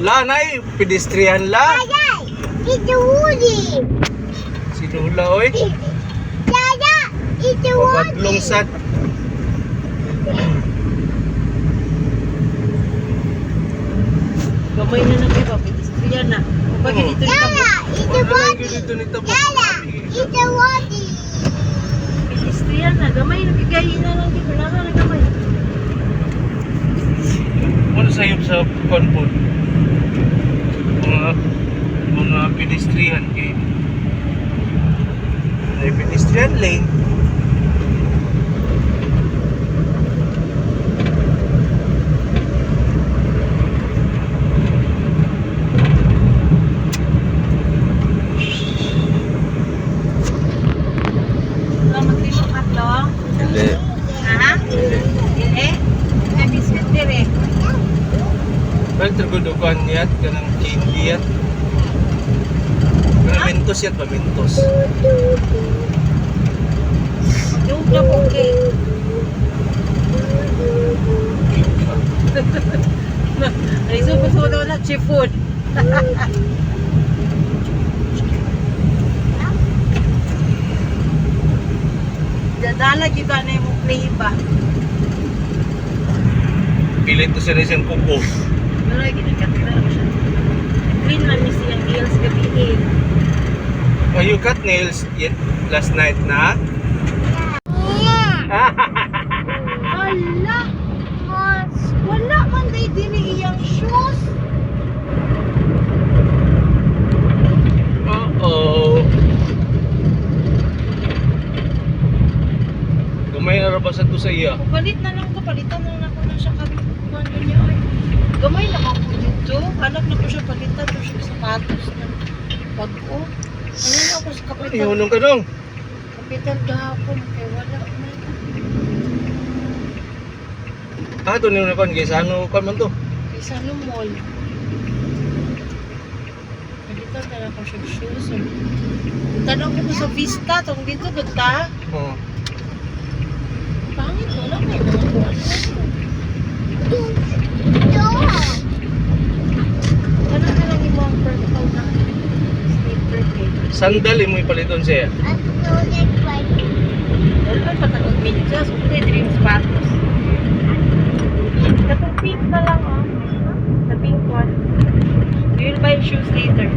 La, nay, pedestrian la. Yaya, ito Woody. Sinula, oy. Yaya, ito Woody. Pagkatlong sad. Gamay na lang kayo, pedestrian na. Pag dito Yaya, ito Woody. Dito ni Tabo. Yaya, ito Woody. pedestrian na. Gamay na kigayin na lang dito. Lala na gamay. Ano sayop sa konpon? Mga pedestrian kay ay pedestrian lane. Wala maglimok at long. Hindi. Ha? Dili? Nabiscuit dire. Balik tergudukan yat kanang candy yat. Kanang mentos yat pa mentos. Yung na po cake. Ay, so daw na seafood. Dadala kita na yung flavor. Pilit to sila siyang kuko. Wala, ginagkatira ko siya. Clean man ni siyang nails gabi Oh, you cut nails yet last night na? Hala! Mas, wala man day dili iyang shoes. Uh-oh. Gamay na ba sa to sa iya? Palit na lang ko, palitan na lang ako na siya kabibuan niya. Ay, gamay na ako dito. Hanap na ko siya palitan to siya sapatos na pag-o. Ano na ako sa kapital? Ihunong ka dong. Kapital gahapon kay wala na. Ah, ito nyo na kon. Kaysa ano kon man to? Kay sa ano mall. Palitan na lang ko siya shoes. Tanong ko sa Vista, tong dito ganda. Oo. Pangit wala may mga kuwan. Ano na lang yung mga purple na slipper cake. Sandal mo ipaliton siya. Dahil pa patagod medyas, hindi, dream sapatos. Katong pink na lang, oh. The pink one. We will buy shoes later.